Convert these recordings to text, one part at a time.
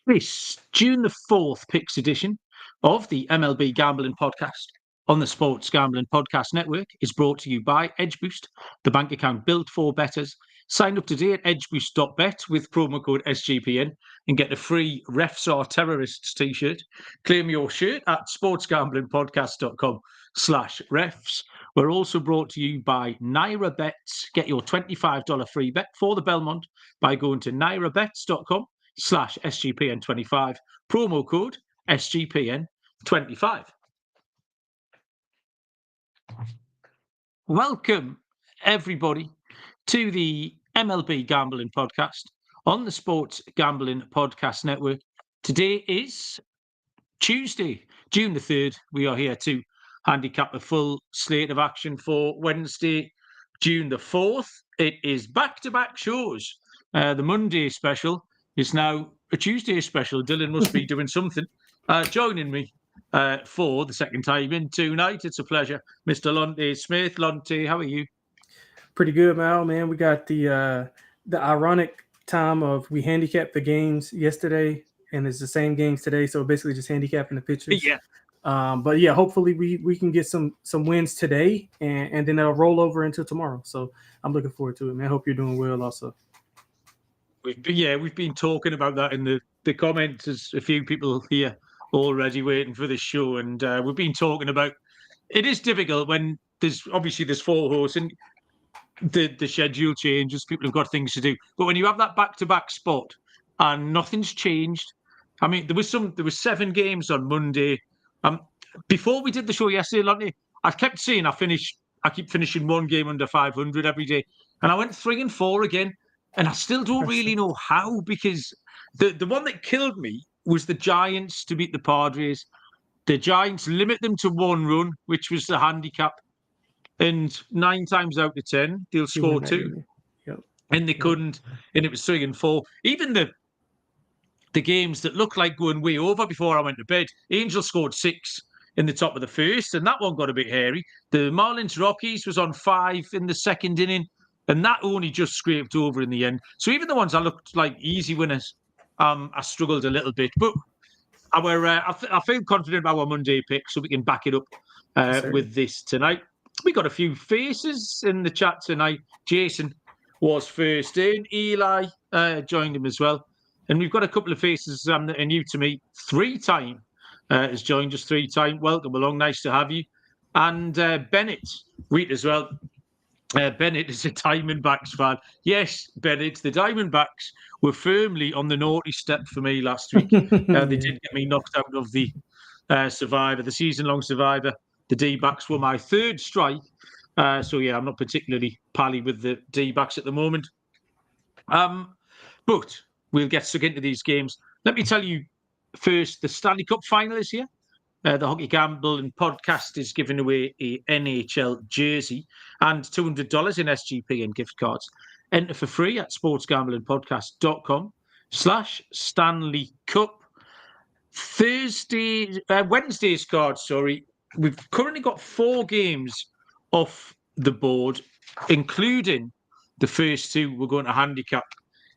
This June the 4th Picks edition of the MLB Gambling Podcast on the Sports Gambling Podcast Network is brought to you by EdgeBoost, the bank account built for bettors. Sign up today at edgeboost.bet with promo code SGPN and get a free Refs Are Terrorists t-shirt. Claim your shirt at sportsgamblingpodcast.com/refs. We're also brought to you by Naira Bets. Get your $25 free bet for the Belmont by going to nairabets.com/SGPN25. Promo code SGPN25. Welcome, everybody, to the MLB Gambling Podcast on the Sports Gambling Podcast Network. Today is Tuesday, June the 3rd. We are here to handicap a full slate of action for Wednesday, June the 4th. It is back-to-back shows. The Monday special is now a Tuesday special. Dylan must be doing something. Joining me for the second time in tonight, it's a pleasure, Mr. Lonte Smith. Lonte, how are you? Pretty good, Mal, man. We got the ironic time of we handicapped the games yesterday, and it's the same games today, so basically just handicapping the pitchers. Yeah. But yeah, hopefully we can get some wins today, and then it'll roll over into tomorrow. So I'm looking forward to it, man. I hope you're doing well also. We've been talking about that in the comments. There's a few people here already waiting for the show, and we've been talking about it is difficult when there's four hosts and the schedule changes. People have got things to do, but when you have that back-to-back spot and nothing's changed, I mean, there was 7 games on Monday. Before we did the show yesterday, Lonte, I kept saying I keep finishing one game under 500 every day, and I went 3-4 again. And I still don't really know how, because the one that killed me was the Giants to beat the Padres. The Giants limit them to 1 run, which was the handicap. And 9 times out of 10, they'll score 2. Yep. And they couldn't. And it was 3-4. Even the games that looked like going way over before I went to bed, Angels scored 6 in the top of the first, and that one got a bit hairy. The Marlins Rockies was on 5 in the second inning, and that only just scraped over in the end. So even the ones that looked like easy winners, I struggled a little bit. But I feel confident about our Monday pick, so we can back it up with this tonight. We got a few faces in the chat tonight. Jason was first in. Eli joined him as well. And we've got a couple of faces that are new to me. 3-time has joined us 3-time. Welcome along. Nice to have you. And Bennett, read as well. Bennett is a Diamondbacks fan. Yes, Bennett, the Diamondbacks were firmly on the naughty step for me last week. They did get me knocked out of the Survivor, the season-long Survivor. The D-backs were my 3rd strike. So, yeah, I'm not particularly pally with the D-backs at the moment. But we'll get stuck into these games. Let me tell you first, the Stanley Cup final is here. The Hockey Gambling Podcast is giving away a NHL jersey and $200 in SGPN gift cards. Enter for free at sportsgamblingpodcast.com/Stanley Cup. Wednesday's cards, sorry. We've currently got 4 games off the board, including the first 2 we're going to handicap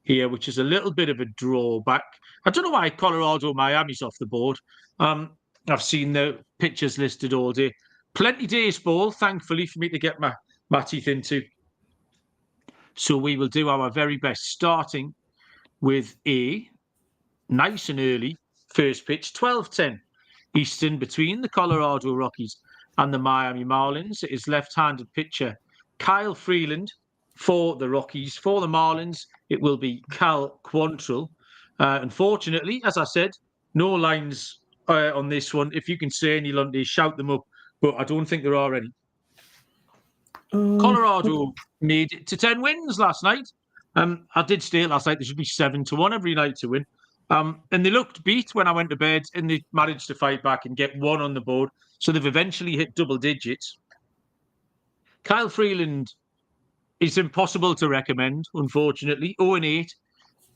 here, which is a little bit of a drawback. I don't know why Colorado Miami's off the board. I've seen the pictures listed all day. Plenty days ball, thankfully, for me to get my teeth into. So we will do our very best, starting with a nice and early first pitch, 12:10 Eastern, between the Colorado Rockies and the Miami Marlins. It is left-handed pitcher Kyle Freeland for the Rockies. For the Marlins, it will be Cal Quantrill. Unfortunately, as I said, no lines on this one. If you can say any, Lundy, shout them up. But I don't think there are any. Colorado made it to 10 wins last night. I did state last night there should be 7-1 every night to win. And they looked beat when I went to bed, and they managed to fight back and get 1 on the board. So they've eventually hit double digits. Kyle Freeland is impossible to recommend, unfortunately. 0-8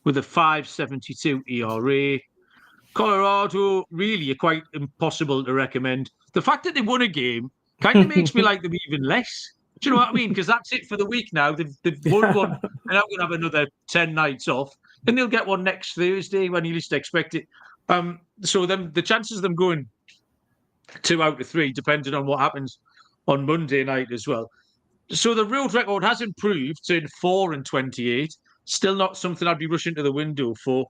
with a 5.72 ERA. Colorado really are quite impossible to recommend. The fact that they won a game kind of makes me like them even less. Do you know what I mean? Because that's it for the week now. They've won one, and I'm going to have another 10 nights off. and they'll get one next Thursday when you least expect it. So the chances of them going 2 out of 3, depending on what happens on Monday night as well. So the road record has improved to 4-28. Still not something I'd be rushing to the window for.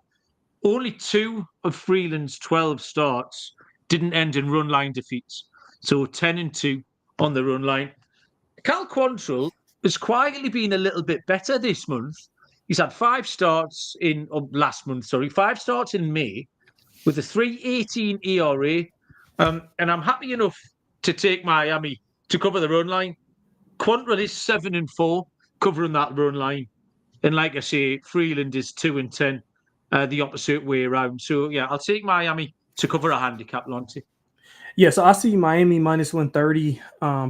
Only 2 of Freeland's 12 starts didn't end in run line defeats. So 10-2 on the run line. Cal Quantrill has quietly been a little bit better this month. He's had 5 starts last month, 5 starts in May with a 3.18 ERA. And I'm happy enough to take Miami to cover the run line. Quantrill is 7-4 covering that run line. And like I say, Freeland is 2-10, the opposite way around. So, yeah, I'll take Miami to cover a handicap, Lonte. Yeah, so I see Miami minus 130,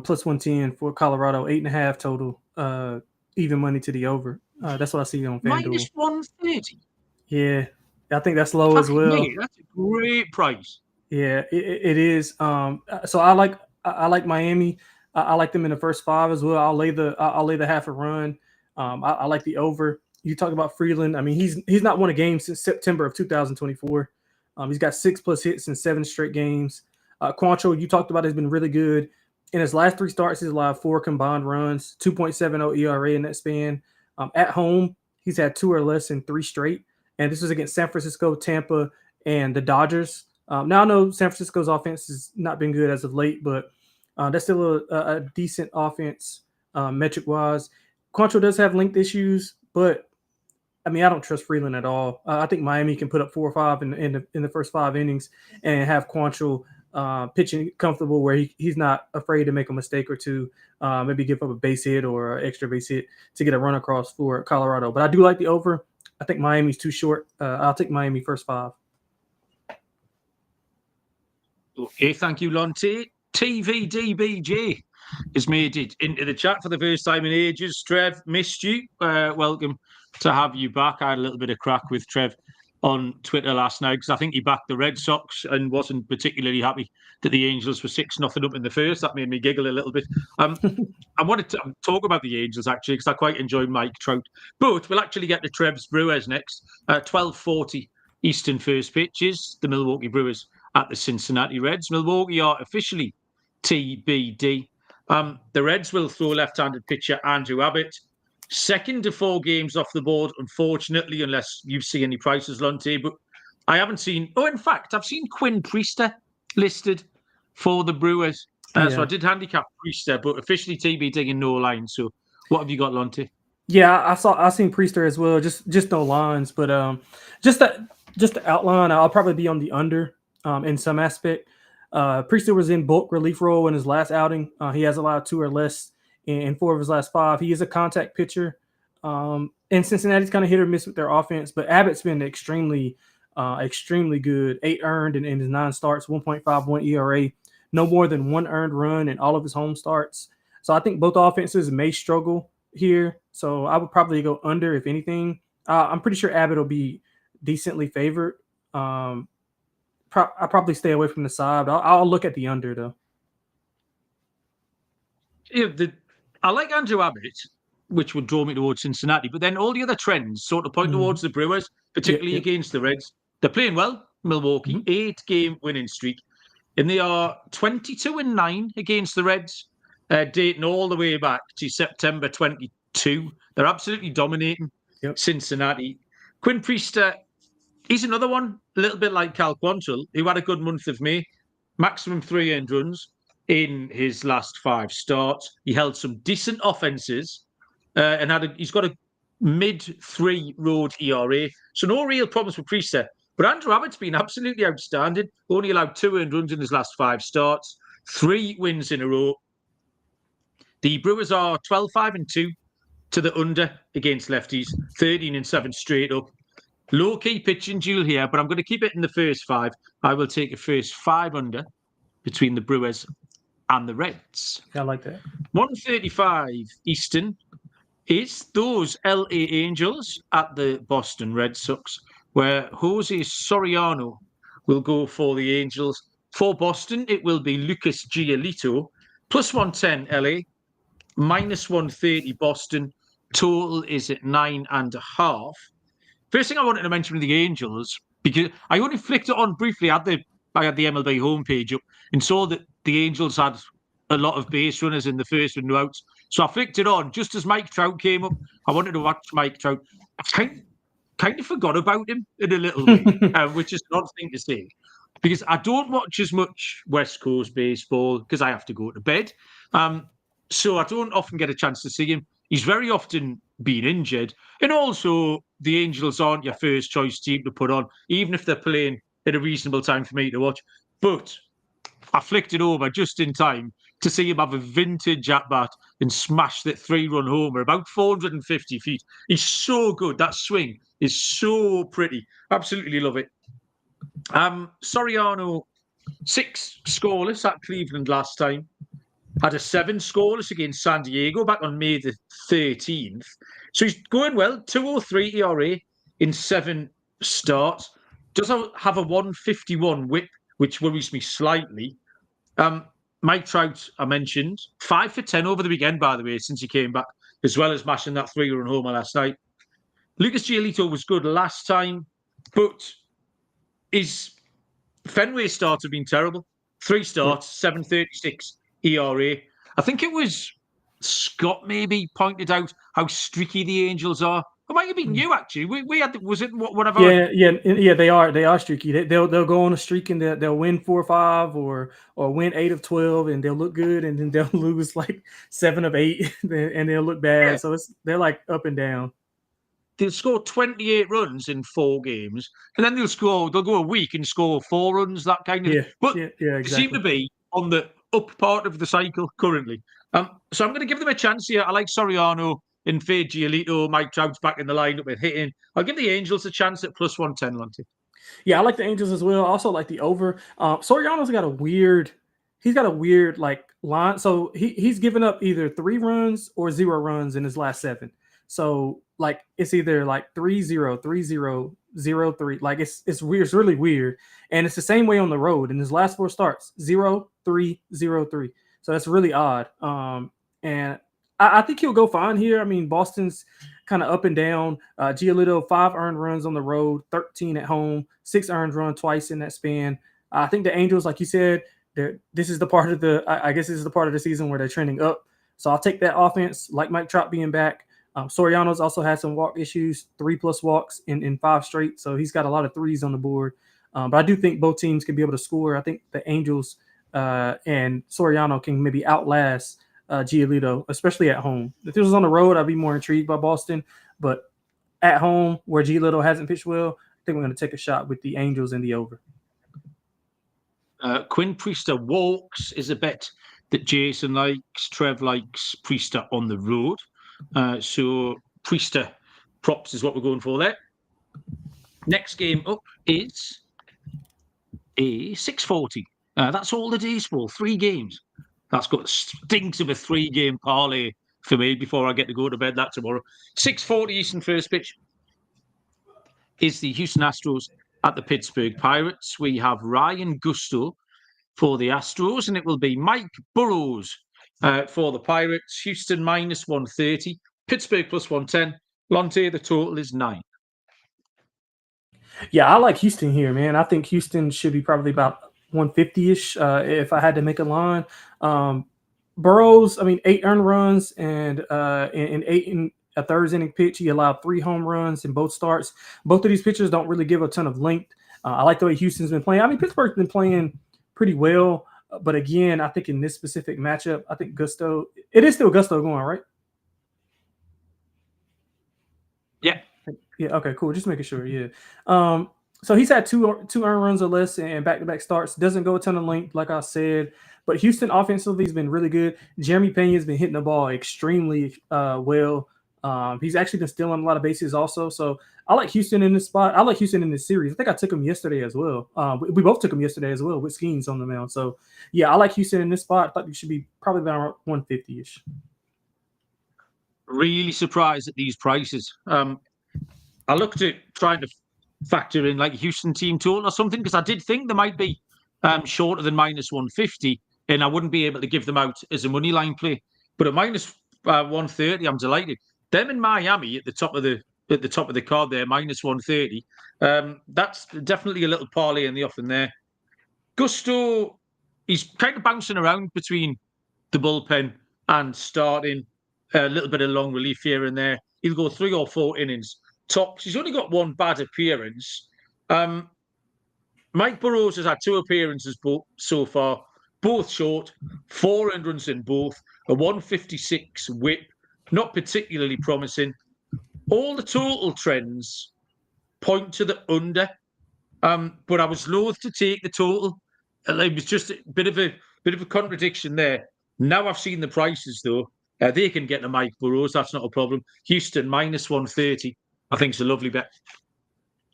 plus 110 for Colorado, 8.5 total, even money to the over. That's what I see on FanDuel. Minus 130? Yeah, I think that's low as well. That's a great price. Yeah, it is. So I like Miami. I like them in the first 5 as well. I'll lay the half a run. I like the over. You talk about Freeland. I mean, he's not won a game since September of 2024. He's got 6+ hits in 7 straight games. Quantrill, you talked about, has been really good. In his last 3 starts, he's allowed 4 combined runs, 2.70 ERA in that span. At home, he's had 2 or less in 3 straight. And this was against San Francisco, Tampa, and the Dodgers. Now I know San Francisco's offense has not been good as of late, but that's still a decent offense metric-wise. Quantrill does have length issues, but I mean, I don't trust Freeland at all. I think Miami can put up 4 or 5 in the first 5 innings and have Quantrill pitching comfortable where he's not afraid to make a mistake or 2, maybe give up a base hit or an extra base hit to get a run across for Colorado. But I do like the over. I think Miami's too short. I'll take Miami first 5. Okay, thank you, Lonte. TVDBJ has made it into the chat for the first time in ages. Trev, missed you. Welcome to have you back. I had a little bit of crack with Trev on Twitter last night because I think he backed the Red Sox and wasn't particularly happy that the Angels were 6-0 up in the first. That made me giggle a little bit. I wanted to talk about the Angels actually because I quite enjoyed Mike Trout. But we'll actually get to Trev's Brewers next. 12:40 Eastern first pitches. The Milwaukee Brewers at the Cincinnati Reds. Milwaukee are officially TBD. The Reds will throw left-handed pitcher Andrew Abbott. 2nd of 4 games off the board, unfortunately, unless you see any prices, Lonte. But I haven't seen... Oh, in fact, I've seen Quinn Priester listed for the Brewers. So I did handicap Priester, but officially TBD in no line. So what have you got, Lonte? Yeah, I seen Priester as well. Just no lines, but just to outline, I'll probably be on the under in some aspect. Priester was in bulk relief role in his last outing. He has allowed 2 or less in 4 of his last 5. He is a contact pitcher. And Cincinnati's kind of hit or miss with their offense, but Abbott's been extremely good. 8 earned in his 9 starts, 1.51 ERA, no more than 1 earned run in all of his home starts. So I think both offenses may struggle here. So I would probably go under, if anything. I'm pretty sure Abbott will be decently favored. I'll probably stay away from the side. I'll look at the under, though. Yeah, I like Andrew Abbott, which would draw me towards Cincinnati. But then all the other trends sort of point towards the Brewers, particularly against the Reds. They're playing well, Milwaukee, 8-game winning streak. And they are 22-9 against the Reds, dating all the way back to September 22. They're absolutely dominating Cincinnati. Quinn Priester, he's another one, a little bit like Cal Quantrill, who had a good month of May. Maximum 3 earned runs in his last 5 starts. He held some decent offenses and he's got a mid-3 road ERA. So no real problems with Priester. But Andrew Abbott's been absolutely outstanding. Only allowed 2 earned runs in his last 5 starts. 3 wins in a row. The Brewers are 12-5-2 to the under against lefties. 13-7 straight up. Low-key pitching duel here, but I'm going to keep it in the first 5. I will take a first 5 under between the Brewers and the Reds. I like that. 1:35 Eastern is those LA Angels at the Boston Red Sox, where Jose Soriano will go for the Angels. For Boston, it will be Lucas Giolito, plus 110 LA, minus 130 Boston. Total is at 9.5. first thing I wanted to mention with the Angels, because I only flicked it on briefly. I had the MLB homepage up and saw that the Angels had a lot of base runners in the first with no outs. So I flicked it on just as Mike Trout came up. I wanted to watch Mike Trout. I kind of forgot about him in a little way, which is an odd thing to say, because I don't watch as much West Coast baseball because I have to go to bed. So I don't often get a chance to see him. He's very often been injured. And also, the Angels aren't your first choice team to put on, even if they're playing at a reasonable time for me to watch. But I flicked it over just in time to see him have a vintage at-bat and smash that 3-run homer about 450 feet. He's so good. That swing is so pretty. Absolutely love it. Soriano, 6 scoreless at Cleveland last time. Had a 7 scoreless against San Diego back on May the 13th. So he's going well. 2.03 ERA in 7 starts. Does have a 151 whip, which worries me slightly. Mike Trout, I mentioned, 5 for 10 over the weekend, by the way, since he came back, as well as mashing that 3-run homer last night. Lucas Giolito was good last time, but his Fenway starts have been terrible. 3 starts, 7.36 ERA. I think it was Scott maybe pointed out how streaky the Angels are. It might have been you actually. We had, was it whatever? Yeah. They are streaky. They'll go on a streak and they'll win 4 or 5 or win 8 of 12 and they'll look good, and then they'll lose like 7 of 8 and they'll look bad. Yeah. So they're like up and down. They'll score 28 runs in 4 games, and then they'll go a week and score 4 runs. That kind of. But exactly. They seem to be on the up part of the cycle currently. So I'm going to give them a chance here. I like Soriano and fade Giolito. Mike Trout's back in the lineup with hitting. I'll give the Angels a chance at plus 110, Lonte. Yeah, I like the Angels as well. I also like the over. Soriano's got a weird like line. So he's given up either 3 runs or 0 runs in his last 7. So like it's either like 3-0, 3-0, 0-3. Like it's weird. It's really weird. And it's the same way on the road. In his last 4 starts, 0-3, 0-3. So that's really odd. And I think he'll go fine here. I mean, Boston's kind of up and down. Giolito, 5 earned runs on the road, 13 at home, 6 earned runs twice in that span. I think the Angels, like you said, this is the part of the season where they're trending up. So I'll take that offense, like Mike Trout being back. Soriano's also had some walk issues, 3+ walks in 5 straight. So he's got a lot of 3s on the board. But I do think both teams can be able to score. I think the Angels and Soriano can maybe outlast Giolito, especially at home. If this was on the road, I'd be more intrigued by Boston. But at home, where Giolito hasn't pitched well, I think we're going to take a shot with the Angels in the over. Quinn Priester walks is a bet that Jason likes. Trev likes Priester on the road. So Priester props is what we're going for there. Next game up is a 640. That's all the day's for. 3 games. That's got stinks of a 3-game parlay for me before I get to go to bed that tomorrow. 6:40 Eastern first pitch is the Houston Astros at the Pittsburgh Pirates. We have Ryan Gusto for the Astros, and it will be Mike Burrows for the Pirates. Houston minus 130, Pittsburgh plus 110. Lonte, the total is 9. Yeah, I like Houston here, man. I think Houston should be probably about 150-ish if I had to make a line. Burrows, 8 earned runs and in 8 in a third inning pitch. He allowed 3 home runs in both starts. Both of these pitchers don't really give a ton of length. I like the way Houston's been playing. Pittsburgh's been playing pretty well. But again, I think in this specific matchup, I think Gusto, it is still Gusto going, right? Yeah. Yeah. Okay, cool. Just making sure. Yeah. So he's had 2 earned runs or less and back-to-back starts. Doesn't go a ton of length, like I said. But Houston offensively has been really good. Jeremy Pena has been hitting the ball extremely well. He's actually been stealing a lot of bases also. So I like Houston in this spot. I like Houston in this series. I think I took him yesterday as well. We both took him yesterday as well with Skeens on the mound. So, yeah, I like Houston in this spot. I thought you should be probably around 150-ish. Really surprised at these prices. I looked at trying to factor in like Houston team total or something because I did think they might be shorter than minus 150 and I wouldn't be able to give them out as a money line play. But at minus 130, I'm delighted. Them in Miami at the top of the at the top of the card there, minus 130. That's definitely a little parlay in the offing there. Gusto, he's kind of bouncing around between the bullpen and starting, a little bit of long relief here and there. He'll go 3 or 4 innings tops. He's only got one bad appearance. Mike Burrows has had 2 appearances so far, both short, 4 earned runs in both, a 156 whip, not particularly promising. All the total trends point to the under, but I was loath to take the total. It was just a bit of a contradiction there. Now I've seen the prices though. They can get the Mike Burrows. That's not a problem. Houston minus 130. I think it's a lovely bet.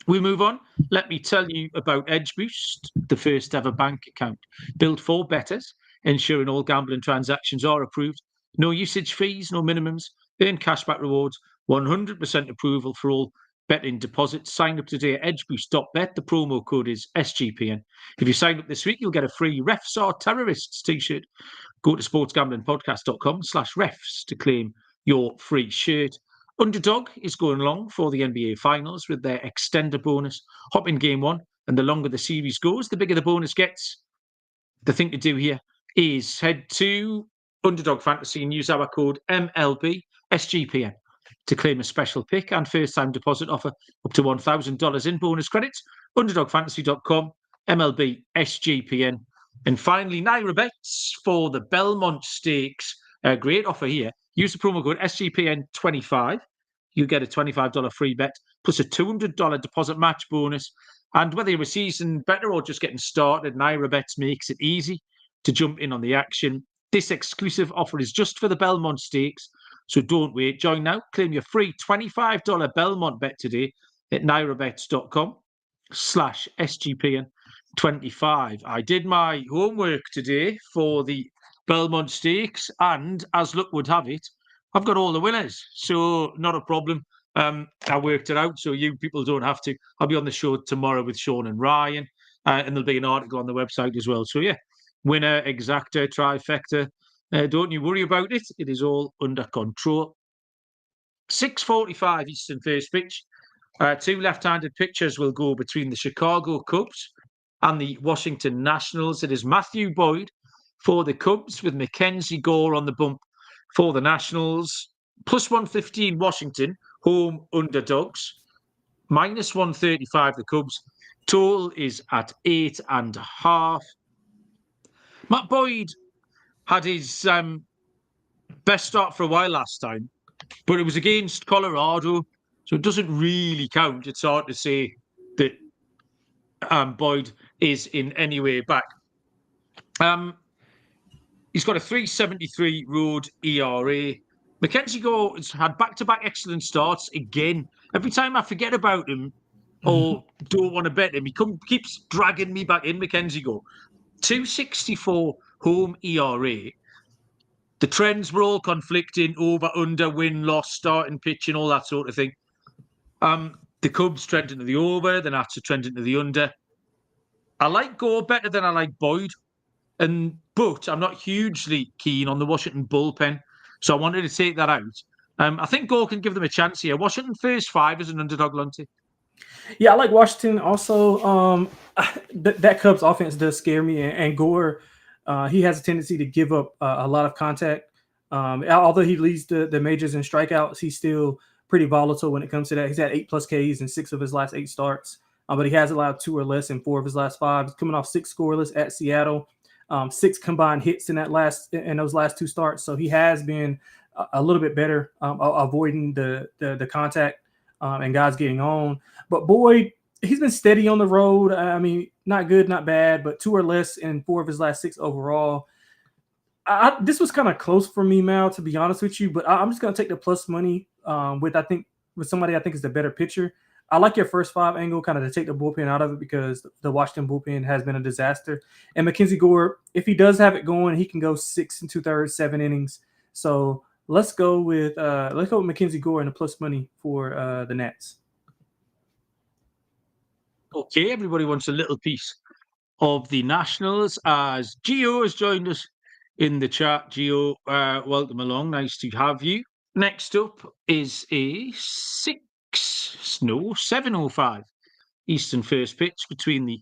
We move on. Let me tell you about Edge Boost, the first ever bank account built for bettors, ensuring all gambling transactions are approved. No usage fees, no minimums. Earn cashback rewards. 100% approval for all betting deposits. Sign up today at edgeboost.bet. The promo code is SGPN. If you sign up this week, you'll get a free Refs Are Terrorists t-shirt. Go to sportsgamblingpodcast.com/refs to claim your free shirt. Underdog is going long for the NBA Finals with their extender bonus. Hop in game 1, and the longer the series goes, the bigger the bonus gets. The thing to do here is head to Underdog Fantasy and use our code MLB SGPN to claim a special pick and first-time deposit offer up to $1,000 in bonus credits. UnderdogFantasy.com, MLB SGPN. And finally, Naira bets for the Belmont Stakes. A great offer here. Use the promo code SGPN25. You get a $25 free bet plus a $200 deposit match bonus. And whether you're a seasoned bettor or just getting started, Naira bets makes it easy to jump in on the action. This exclusive offer is just for the Belmont Stakes, so don't wait. Join now. Claim your free $25 Belmont bet today at nairabets.com/SGPN25. I did my homework today for the Belmont Stakes, and as luck would have it, I've got all the winners, so not a problem. I worked it out, so you people don't have to. I'll be on the show tomorrow with Sean and Ryan, and there'll be an article on the website as well. So yeah, winner, exacta, trifecta. Don't you worry about it. It is all under control. 6:45 Eastern first pitch. 2 left-handed pitchers will go between the Chicago Cubs and the Washington Nationals. It is Matthew Boyd for the Cubs with Mackenzie Gore on the bump for the Nationals. Plus 115 Washington, home underdogs. Minus 135 the Cubs. Total is at 8.5. Matt Boyd had his best start for a while last time, but it was against Colorado, so it doesn't really count. It's hard to say that Boyd is in any way back. He's got a 3.73 road ERA. Mackenzie Gore has had back-to-back excellent starts again. Every time I forget about him or don't want to bet him, he keeps dragging me back in. Mackenzie Gore, 2.64 home ERA. The trends were all conflicting over, under, win, loss, starting, pitching, all that sort of thing. The Cubs trending to the over, the Nats are trending to the under. I like Gore better than I like Boyd, but I'm not hugely keen on the Washington bullpen, so I wanted to take that out. I think Gore can give them a chance here. Washington first 5 as an underdog, Lonte. Yeah, I like Washington also. That Cubs offense does scare me, and Gore, he has a tendency to give up a lot of contact. Although he leads the majors in strikeouts, he's still pretty volatile when it comes to that. He's had 8+ Ks in 6 of his last 8 starts, but he has allowed 2 or less in 4 of his last 5. He's coming off 6 scoreless at Seattle, 6 combined hits in those last 2 starts. So he has been a little bit better avoiding the contact and guys getting on. But Boyd, he's been steady on the road. I mean, not good, not bad, but 2 or less in 4 of his last 6 overall. This was kind of close for me, Mal, to be honest with you, but I'm just going to take the plus money with somebody I think is the better pitcher. I like your first 5 angle, kind of to take the bullpen out of it because the Washington bullpen has been a disaster. And Mackenzie Gore, if he does have it going, he can go 6 2/3, 7 innings. So let's go with Mackenzie Gore and the plus money for the Nats. Okay, everybody wants a little piece of the Nationals as Gio has joined us in the chat. Gio, welcome along. Nice to have you. Next up is a 7:05 Eastern first pitch between the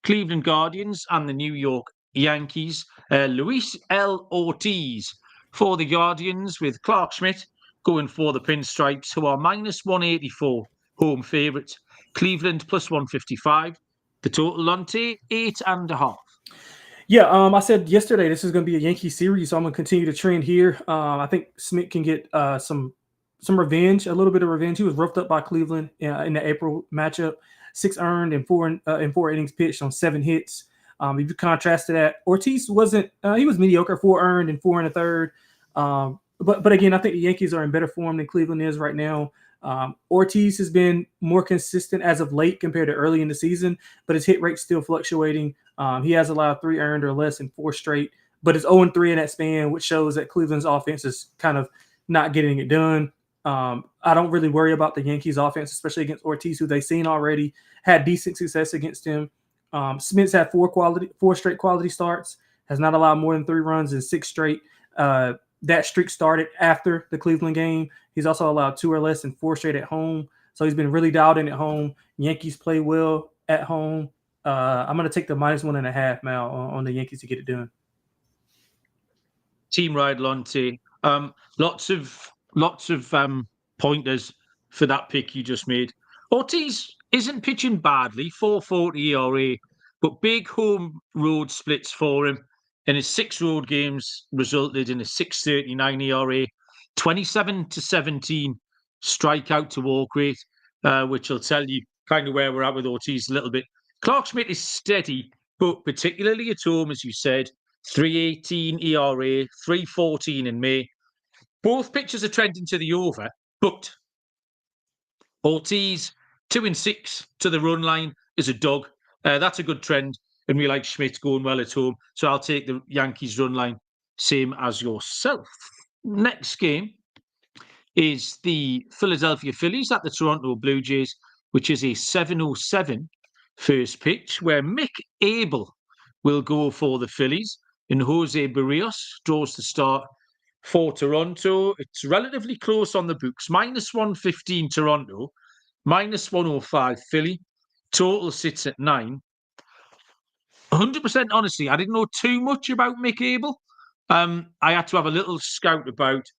Cleveland Guardians and the New York Yankees. Luis L. Ortiz for the Guardians, with Clark Schmidt going for the Pinstripes, who are -184 home favourites. Cleveland +155. The total, Lonte, 8.5. Yeah, I said yesterday this is going to be a Yankee series, so I'm going to continue to trend here. I think Smith can get some revenge, a little bit of revenge. He was roughed up by Cleveland in the April matchup. 6 earned and 4 innings pitched on 7 hits. If you contrast to that, Ortiz wasn't. He was mediocre, 4 earned and 4 1/3. But again, I think the Yankees are in better form than Cleveland is right now. Ortiz has been more consistent as of late compared to early in the season, but his hit rate's still fluctuating. He has allowed 3 earned or less in 4 straight, but it's 0-3 in that span, which shows that Cleveland's offense is kind of not getting it done. I don't really worry about the Yankees offense, especially against Ortiz, who they've seen already, had decent success against him. Smith's had 4 straight quality starts, has not allowed more than 3 runs in 6 straight. That streak started after the Cleveland game. He's also allowed 2 or less in 4 straight at home. So he's been really dialed in at home. Yankees play well at home. I'm going to take the -1.5, Mal, on the Yankees to get it done. Team ride, Lonte. Lots of pointers for that pick you just made. Ortiz isn't pitching badly, 4.40 ERA, but big home road splits for him. And his 6 road games resulted in a 6.39 ERA, 27-17 strikeout to walk rate, which will tell you kind of where we're at with Ortiz a little bit. Clark Schmidt is steady, but particularly at home, as you said, 3.18 ERA, 3.14 in May. Both pitchers are trending to the over, but Ortiz 2-6 to the run line is a dog. That's a good trend. And we like Schmidt going well at home. So I'll take the Yankees run line, same as yourself. Next game is the Philadelphia Phillies at the Toronto Blue Jays, which is a 7:07 first pitch, where Mick Abel will go for the Phillies and Jose Barrios draws the start for Toronto. It's relatively close on the books. -115 Toronto, -105 Philly. Total sits at 9. 100% honestly, I didn't know too much about Mick Abel. I had to have a little scout about.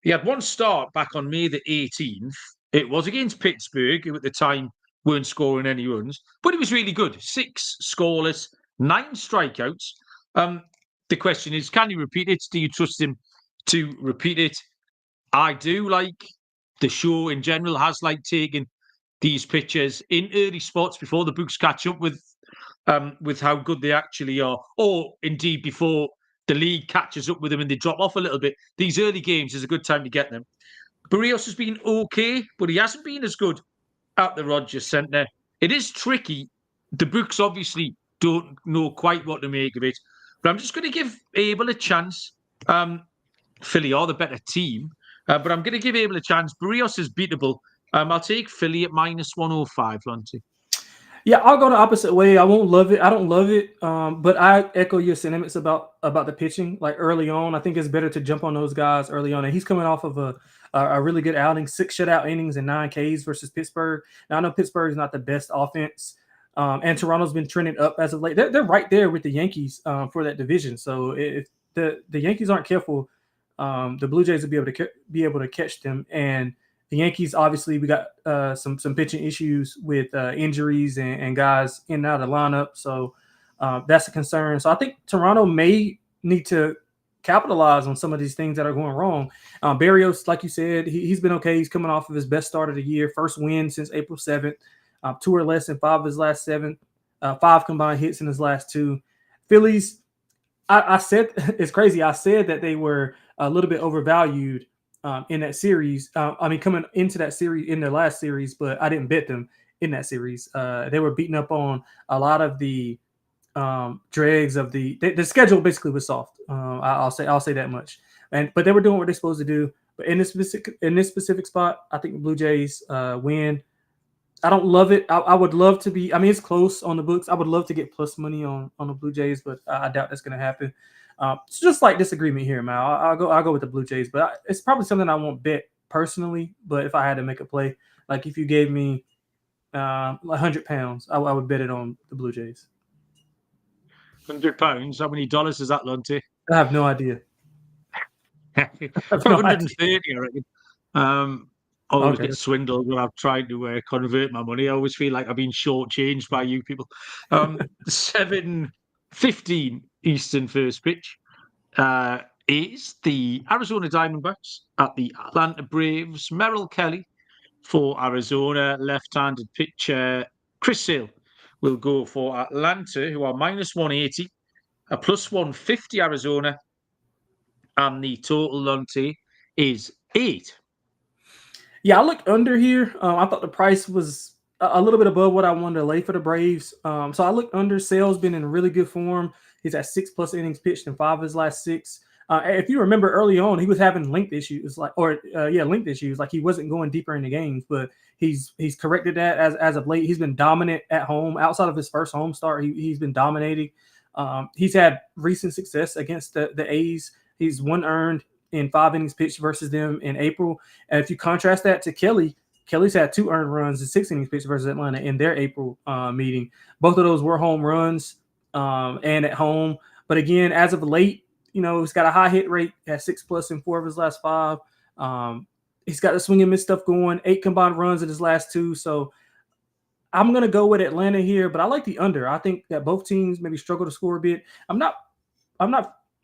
He had 1 start back on May the 18th. It was against Pittsburgh, who at the time weren't scoring any runs, but he was really good. 6 scoreless, 9 strikeouts. The question is, can you repeat it? Do you trust him to repeat it? I do. Like, the show in general has like taking these pitchers in early spots before the books catch up with how good they actually are, or indeed before the league catches up with them and they drop off a little bit. These early games is a good time to get them. Barrios has been okay, but he hasn't been as good at the Rogers Centre. It is tricky. The books obviously don't know quite what to make of it, but I'm just going to give Abel a chance. Philly are the better team, but I'm going to give Abel a chance. Barrios is beatable. I'll take Philly at -105, Lonte. Yeah, I'll go the opposite way. I won't love it. I don't love it, but I echo your sentiments about the pitching. Like early on, I think it's better to jump on those guys early on. And he's coming off of a really good outing, 6 shutout innings and 9 Ks versus Pittsburgh. Now I know Pittsburgh is not the best offense, and Toronto's been trending up as of late. They're right there with the Yankees for that division. So if the Yankees aren't careful, the Blue Jays will be able to catch them. And the Yankees, obviously, we got some pitching issues with injuries and guys in and out of the lineup. So that's a concern. So I think Toronto may need to capitalize on some of these things that are going wrong. Barrios, like you said, he's been okay. He's coming off of his best start of the year, first win since April 7th, 2 or less in 5 of his last 7, 5 combined hits in his last 2. Phillies, I said, it's crazy. I said that they were a little bit overvalued in that series. Coming into that series in their last series, but I didn't bet them in that series. They were beating up on a lot of the dregs of the schedule. Basically was soft. I'll say that much. But they were doing what they're supposed to do. But in this specific spot, I think the Blue Jays win. I don't love it. I would love to be. It's close on the books. I would love to get plus money on the Blue Jays, but I doubt that's going to happen. It's just like disagreement here, Mal. I'll go with the Blue Jays, but it's probably something I won't bet personally. But if I had to make a play, Like if you gave me £100, I would bet it on the Blue Jays. £100. How many dollars is that, Lonte? I have no idea. About 130, I reckon. I always Okay. get swindled when I've tried to convert my money. I always feel like I've been shortchanged by you people. 7:15 Eastern first pitch is the Arizona Diamondbacks at the Atlanta Braves. Merrill Kelly for Arizona, left-handed pitcher. Chris Sale will go for Atlanta, who are minus 180, a plus 150 Arizona, and the total, Lonte, is 8. Yeah, I looked under here. I thought the price was a little bit above what I wanted to lay for the Braves. So I looked under. Sale's been in really good form. He's at 6+ innings pitched in 5 of his last 6. If you remember early on, he was having length issues, length issues. Like he wasn't going deeper into games, but he's corrected that as of late. He's been dominant at home. Outside of his first home start, he's been dominating. He's had recent success against the A's. He's 1 earned in 5 innings pitched versus them in April. And if you contrast that to Kelly's had 2 earned runs in 6 innings pitched versus Atlanta in their April meeting. Both of those were home runs and at home. But again, as of late, he's got a high hit rate at 6+ in 4 of his last 5. He's got the swing and miss stuff going, 8 combined runs in his last 2. So I'm going to go with Atlanta here, but I like the under. I think that both teams maybe struggle to score a bit. I'm not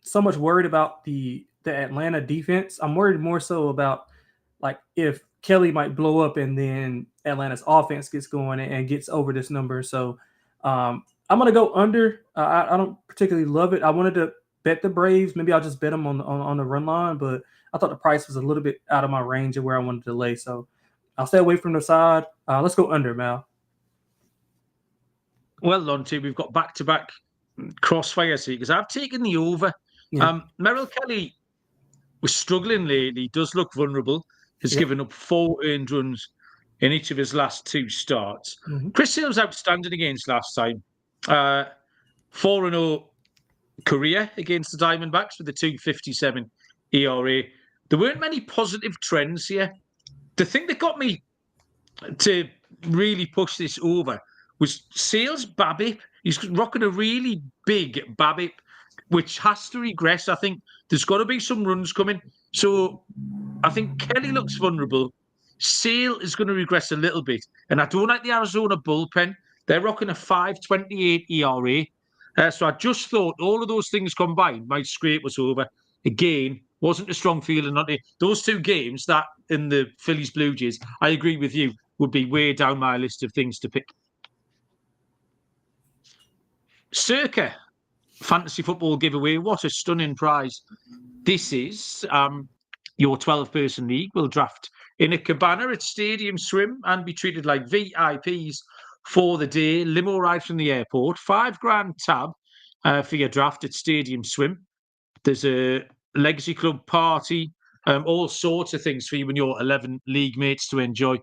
so much worried about the Atlanta defense. I'm worried more so about like if Kelly might blow up and then Atlanta's offense gets going and gets over this number. So I'm going to go under. I don't particularly love it. I wanted to bet the Braves. Maybe I'll just bet them on the run line, but I thought the price was a little bit out of my range of where I wanted to lay. So I'll stay away from the side. Let's go under, Mal. Well, Lonte, we've got back-to-back crossfires here because I've taken the over. Yeah. Merrill Kelly was struggling lately, does look vulnerable, has given up 4 earned runs in each of his last 2 starts. Mm-hmm. Chris Sale's outstanding against last time. 4-0 career against the Diamondbacks with a 2.57 ERA. There weren't many positive trends here. The thing that got me to really push this over was Sale's BABIP. He's rocking a really big BABIP, which has to regress. I think there's got to be some runs coming. So I think Kelly looks vulnerable. Sale is going to regress a little bit. And I don't like the Arizona bullpen. They're rocking a 5.28 ERA. So I just thought all of those things combined might scrape us over. Again, wasn't a strong feeling. Those 2 games, that in the Phillies Blue Jays, I agree with you, would be way down my list of things to pick. Circa fantasy football giveaway. What a stunning prize. This is your 12-person league. We'll draft in a cabana at Stadium Swim and be treated like VIPs for the day. Limo ride from the airport. $5,000 tab for your draft at Stadium Swim. There's a Legacy Club party, all sorts of things for you and your 11 league mates to enjoy.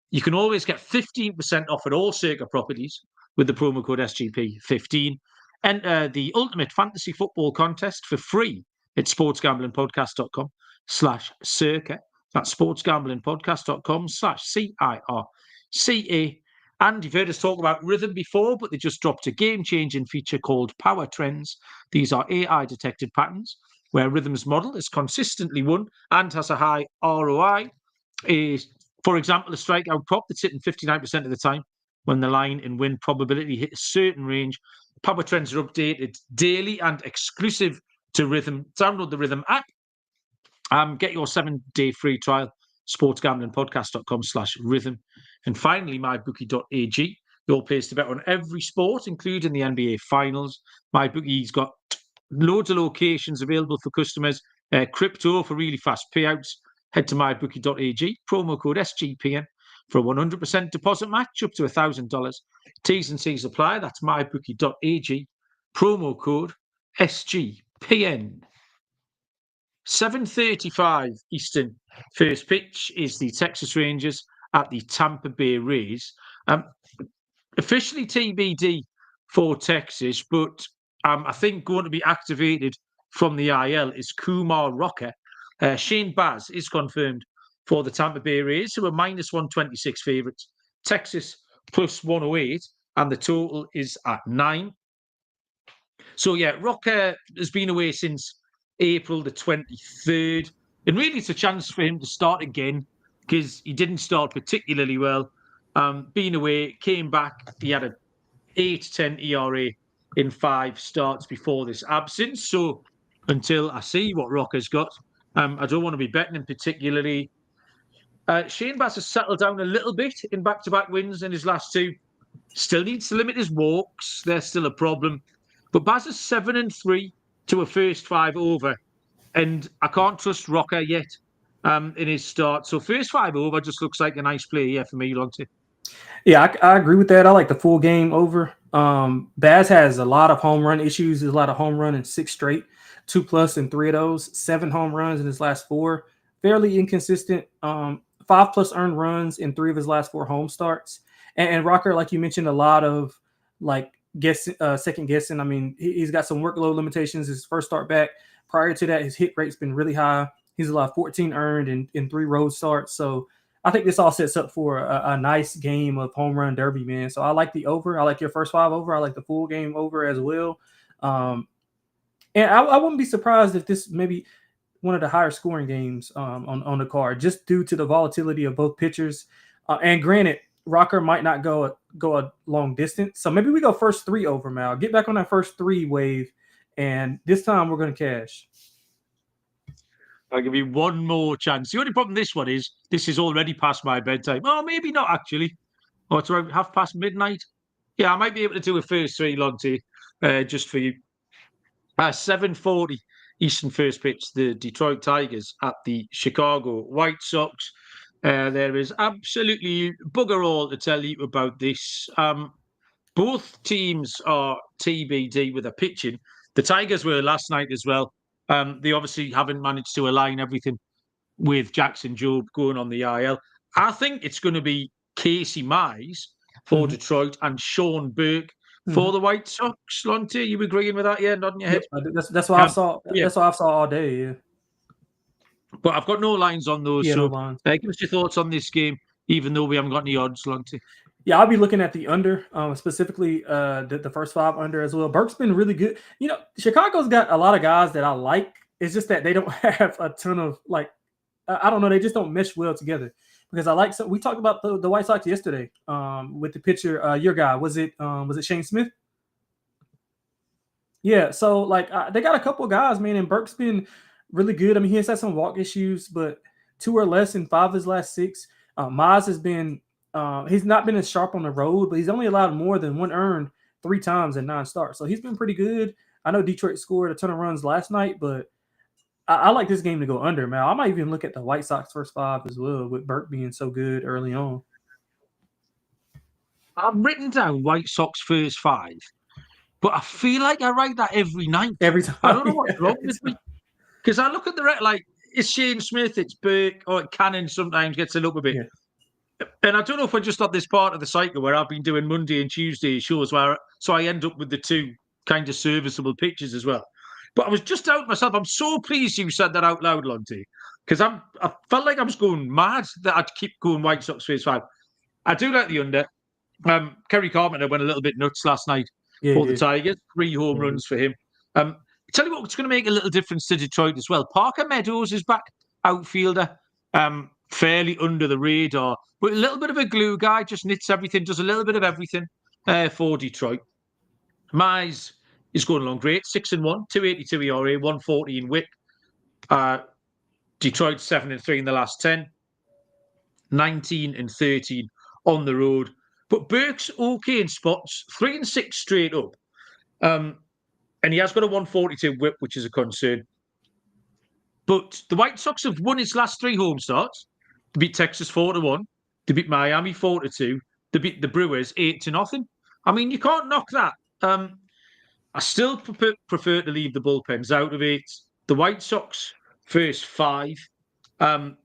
You can always get 15% off at all Circa properties with the promo code SGP15. Enter the Ultimate Fantasy Football Contest for free at sportsgamblingpodcast.com/circa. That's sportsgamblingpodcast.com/CIRCA. And you've heard us talk about Rhythm before, but they just dropped a game-changing feature called Power Trends. These are AI-detected patterns where Rhythm's model is consistently won and has a high ROI. For example, a strikeout prop that's hitting 59% of the time when the line and win probability hit a certain range. Power Trends are updated daily and exclusive to Rhythm. Download the Rhythm app. Get your 7-day free trial, sportsgamblingpodcast.com/rhythm. And finally, mybookie.ag, your place to bet on every sport, including the NBA Finals. MyBookie's got loads of locations available for customers. Crypto for really fast payouts. Head to mybookie.ag, promo code SGPN for a 100% deposit match up to $1,000. T's and C's apply. That's mybookie.ag, promo code SGPN. 7:35 Eastern. First pitch is the Texas Rangers at the Tampa Bay Rays. Officially TBD for Texas, but I think going to be activated from the IL is Kumar Rocker. Shane Baz is confirmed for the Tampa Bay Rays, who are minus 126 favourites. Texas plus 108, and the total is at 9. So, yeah, Rocker has been away since April the 23rd. And really, it's a chance for him to start again because he didn't start particularly well. Being away, came back. He had an 8.10 ERA in 5 starts before this absence. So, until I see what Rocker's got, I don't want to be betting him particularly. Shane Bass has settled down a little bit in back-to-back wins in his last 2. Still needs to limit his walks. They're still a problem. But Baz is 7-3 to a first 5 over. And I can't trust Rocker yet in his start. So first 5 over just looks like a nice play here for me, Lonte. Yeah, I agree with that. I like the full game over. Baz has a lot of home run issues. There's a lot of home run in 6 straight, 2+ in 3 of those, 7 home runs in his last 4. Fairly inconsistent. 5+ earned runs in 3 of his last 4 home starts. And Rocker, like you mentioned, a lot of second guessing. I mean, he's got some workload limitations. His first start back. Prior to that, his hit rate's been really high. He's allowed 14 earned in 3 road starts. So I think this all sets up for a nice game of home run derby, man. So I like the over. I like your first 5 over. I like the full game over as well. And I wouldn't be surprised if this maybe one of the higher scoring games on the card, just due to the volatility of both pitchers. And granted, Rocker might not go a long distance. So maybe we go first 3 over, Mal. Get back on that first 3 wave. And this time we're going to cash. I'll give you one more chance. The only problem this one is this is already past my bedtime. Oh, maybe not actually. Oh, it's around midnight. Yeah, I might be able to do a first 3, Lonte, just for you. 7:40 Eastern first pitch, the Detroit Tigers at the Chicago White Sox. There is absolutely bugger all to tell you about this. Both teams are TBD with a pitching. The Tigers were last night as well. They obviously haven't managed to align everything with Jackson Jobe going on the IL. I think it's going to be Casey Mize for Detroit and Sean Burke for the White Sox. Lonte, you agreeing with that? Yeah, nodding your head. Yep, that's what I saw. Yeah. That's what I saw all day. Yeah. But I've got no lines on those. Yeah, so no lines. Give us your thoughts on this game, even though we haven't got any odds, Lonte. Yeah, I'll be looking at the under, specifically the first 5 under as well. Burke's been really good. You know, Chicago's got a lot of guys that I like. It's just that they don't have a ton of I don't know. They just don't mesh well together. Because we talked about the White Sox yesterday with the pitcher, your guy. Was it Shane Smith? Yeah. So they got a couple of guys, man, and Burke's been really good. I mean, he has had some walk issues, but 2 or less in 5 of his last 6. Mize has been. He's not been as sharp on the road, but he's only allowed more than 1 earned 3 times in 9 starts. So he's been pretty good. I know Detroit scored a ton of runs last night, but I like this game to go under, man. I might even look at the White Sox first 5 as well, with Burke being so good early on. I've written down White Sox first 5, but I feel like I write that every night. Every time. I don't know what's wrong with me. Because I look at it's Shane Smith, it's Burke, or Cannon sometimes gets it up a bit. Yeah. And I don't know if we're just at this part of the cycle where I've been doing Monday and Tuesday shows so I end up with the 2 kind of serviceable pitches as well. But I was just out myself. I'm so pleased you said that out loud, Lonte, because I felt like I was going mad that I'd keep going White Sox first 5. I do like the under. Kerry Carpenter went a little bit nuts last night for the Tigers. 3 home runs for him. Tell you what's going to make a little difference to Detroit as well. Parker Meadows is back, outfielder. Fairly under the radar, but a little bit of a glue guy, just knits everything, does a little bit of everything for Detroit. Mize is going along great, 6-1, 282 ERA, 140 in WHIP. Detroit 7-3 in the last 10, 19-13 on the road. But Burke's okay in spots, 3-6 straight up. And he has got a 142 WHIP, which is a concern. But the White Sox have won its last 3 home starts. They beat Texas 4-1. They beat Miami 4-2. They beat the Brewers 8-0. I mean, you can't knock that. I still prefer to leave the bullpens out of it. The White Sox first 5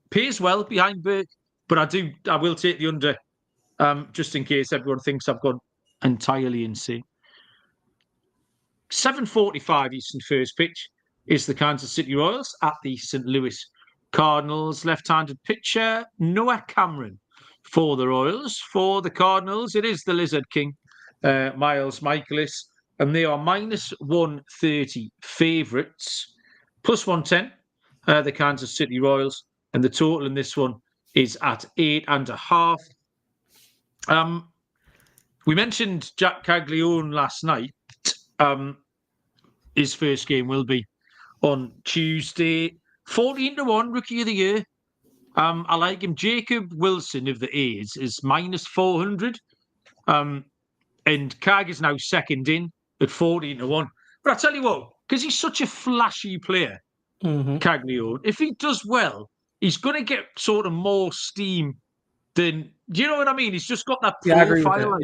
pays well behind Burke, but I will take the under just in case everyone thinks I've gone entirely insane. 7:45 Eastern first pitch is the Kansas City Royals at the St. Louis Cardinals left-handed pitcher Noah Cameron. For the Royals, for the Cardinals, it is the Lizard King, Miles Michaelis, and they are minus 130 favourites, plus 110, the Kansas City Royals, and the total in this one is at 8.5. We mentioned Jack Caglione last night. His first game will be on Tuesday. 14-1, Rookie of the Year. I like him. Jacob Wilson of the A's is minus 400. And Carg is now second in at 14-1. But I tell you what, because he's such a flashy player, Caglione, if he does well, he's going to get sort of more steam than, do you know what I mean? He's just got that profile,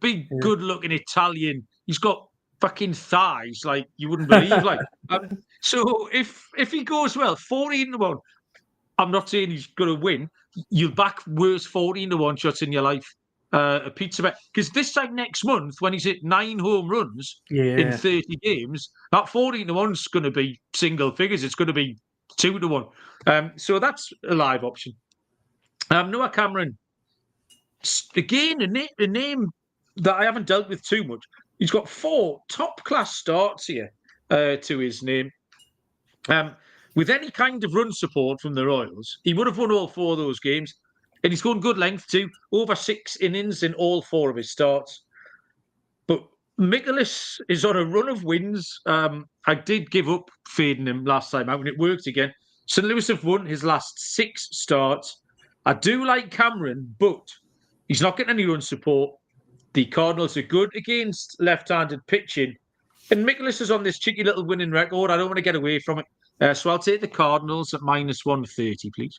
big, good-looking Italian. He's got fucking thighs like you wouldn't believe. So if he goes well, 14-1, I'm not saying he's going to win. You'll back worst 14-1 shots in your life. A pizza bet, because this time next month when he's hit 9 home runs in 30 games, that 14-1 is going to be single figures. It's going to be 2-1. So that's a live option. Noah Cameron, again, a name that I haven't dealt with too much. He's got 4 top-class starts here to his name. With any kind of run support from the Royals, he would have won all 4 of those games. And he's gone good length too, over 6 innings in all 4 of his starts. But Michaelis is on a run of wins. I did give up fading him last time out, and it worked again. St. Louis have won his last 6 starts. I do like Cameron, but he's not getting any run support. The Cardinals are good against left-handed pitching. And Michaelis is on this cheeky little winning record. I don't want to get away from it. So I'll take the Cardinals at minus 130, please.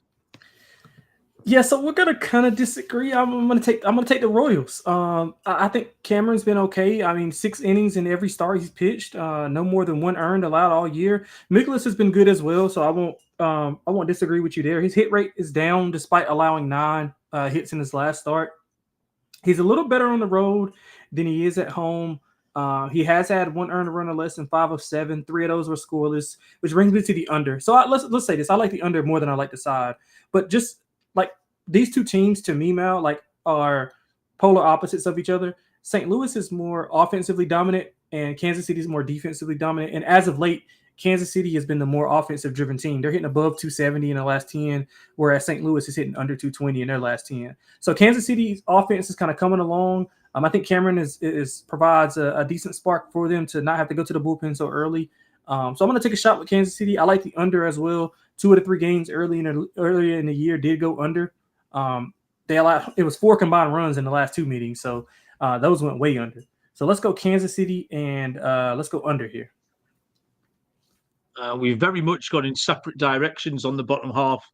Yeah, so we're gonna kind of disagree. I'm gonna take the Royals. I think Cameron's been okay. I mean, 6 innings in every start he's pitched. No more than 1 earned allowed all year. Michaelis has been good as well, so I won't disagree with you there. His hit rate is down despite allowing 9 hits in his last start. He's a little better on the road than he is at home. He has had 1 earned run or less than 5 of 7. 3 of those were scoreless, which brings me to the under. So let's say this: I like the under more than I like the side, but just like these 2 teams to me, Mal, like are polar opposites of each other. St. Louis is more offensively dominant and Kansas City is more defensively dominant. And as of late, Kansas City has been the more offensive driven team. They're hitting above 270 in the last 10, whereas St. Louis is hitting under 220 in their last 10. So Kansas City's offense is kind of coming along. I think Cameron provides a decent spark for them to not have to go to the bullpen so early. So I'm going to take a shot with Kansas City. I like the under as well. 2 of the 3 games earlier in the year did go under. It was 4 combined runs in the last 2 meetings, so those went way under. So let's go Kansas City and let's go under here. We've very much gone in separate directions on the bottom half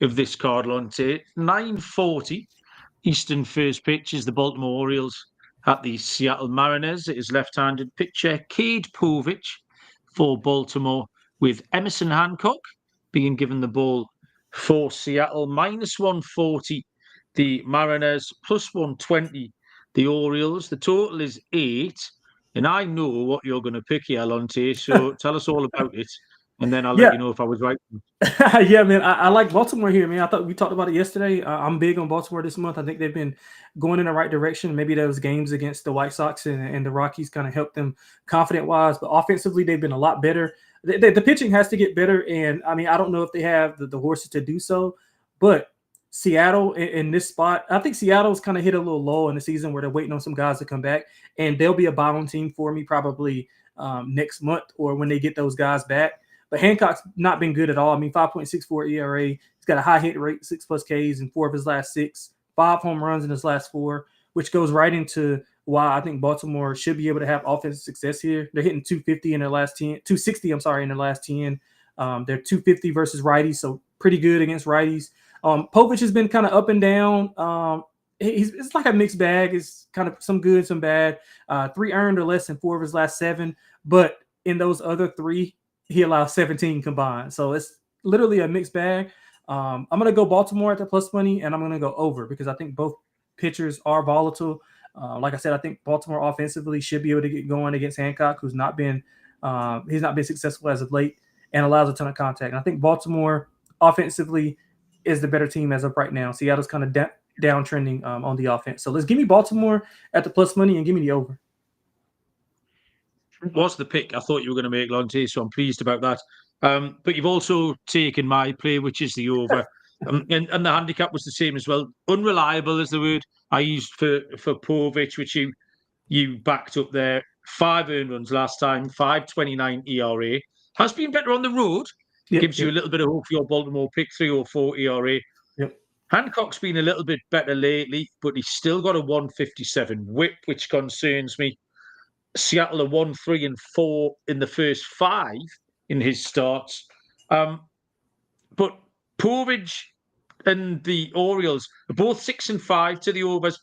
of this card, Lonte. 9:40 Eastern first pitch is the Baltimore Orioles at the Seattle Mariners. It is left-handed pitcher Cade Povich for Baltimore, with Emerson Hancock being given the ball for Seattle. Minus 140 the Mariners, plus 120 the Orioles. The total is 8. And I know what you're going to pick here, Lonte. So tell us all about it. And then I'll let you know if I was right. Yeah, man. I like Baltimore here, man. I thought we talked about it yesterday. I'm big on Baltimore this month. I think they've been going in the right direction. Maybe those games against the White Sox and the Rockies kind of helped them confident-wise. But offensively, they've been a lot better. The pitching has to get better. And, I mean, I don't know if they have the horses to do so. But Seattle in this spot, I think Seattle's kind of hit a little lull in the season where they're waiting on some guys to come back. And they'll be a bottom team for me probably next month or when they get those guys back. But Hancock's not been good at all. I mean, 5.64 ERA. He's got a high hit rate, 6+ Ks in 4 of his last 6, 5 home runs in his last 4, which goes right into why I think Baltimore should be able to have offensive success here. They're hitting 250 in their last 10, 260, in their last 10. They're 250 versus righties, so pretty good against righties. Povich has been kind of up and down. It's like a mixed bag. It's kind of some good, some bad. 3 earned or less in 4 of his last 7, but in those other 3, he allows 17 combined. So it's literally a mixed bag. I'm going to go Baltimore at the plus money, and I'm going to go over because I think both pitchers are volatile. Like I said, I think Baltimore offensively should be able to get going against Hancock, who's not been successful as of late and allows a ton of contact. And I think Baltimore offensively is the better team as of right now. Seattle's kind of downtrending on the offense. So let's give me Baltimore at the plus money and give me the over. Was the pick I thought you were going to make, Lonte, so I'm pleased about that. But you've also taken my play, which is the over. And the handicap was the same as well. Unreliable is the word I used for Povich, which you backed up there. 5 earned runs last time, 5.29 ERA. Has been better on the road. Gives you a little bit of hope for your Baltimore pick, 3.04 ERA. Yep. Hancock's been a little bit better lately, but he's still got a 157 whip, which concerns me. Seattle are 1-3-4 in the first 5 in his starts. But Povich and the Orioles are both 6-5 to the overs.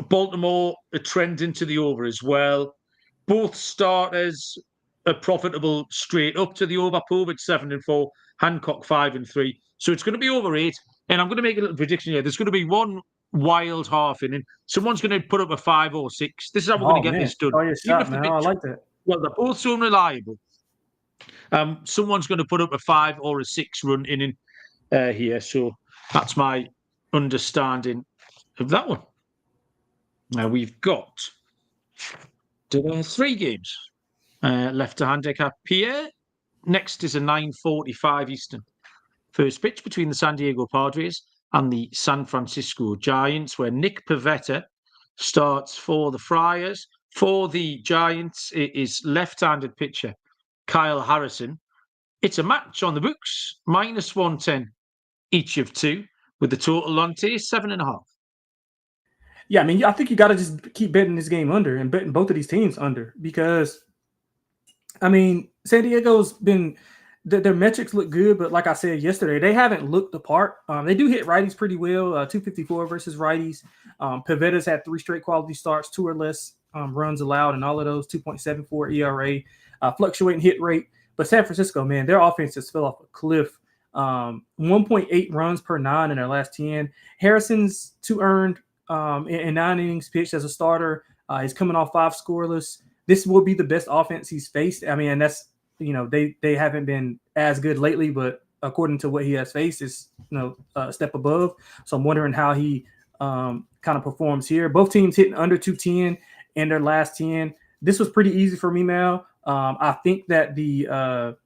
Baltimore are trending to the over as well. Both starters are profitable straight up to the over. Povich 7-4, Hancock 5-3. So it's going to be over 8. And I'm going to make a little prediction here. There's going to be one wild half inning. Someone's going to put up a 5 or 6. This is how we're going to get this done. Oh, your shot, man. I like that. Well, they're both so unreliable. Someone's going to put up a 5 or a 6 run inning here. So that's my understanding of that one. Now we've got 3 games left to handicap here. Next is a 9:45 Eastern. First pitch between the San Diego Padres and the San Francisco Giants, where Nick Pivetta starts for the Friars. For the Giants, it is left-handed pitcher Kyle Harrison. It's a match on the books, -110 each of 2, with the total Lonte 7.5. Yeah, I mean, I think you got to just keep betting this game under and betting both of these teams under because, I mean, San Diego's been their metrics look good, but like I said yesterday, they haven't looked the part. They do hit righties pretty well, 254 versus righties. Pivetta's had 3 straight quality starts, 2 or less runs allowed, and all of those 2.74 ERA, fluctuating hit rate. But San Francisco, man, their offense just fell off a cliff. 1.8 runs per 9 in their last 10. Harrison's 2 earned in 9 innings pitched as a starter. He's coming off 5 scoreless. This will be the best offense he's faced. I mean, and that's, they haven't been as good lately, but according to what he has faced, is a step above. So I'm wondering how he kind of performs here. Both teams hitting under 210 in their last 10. This was pretty easy for me, Mal. I think that the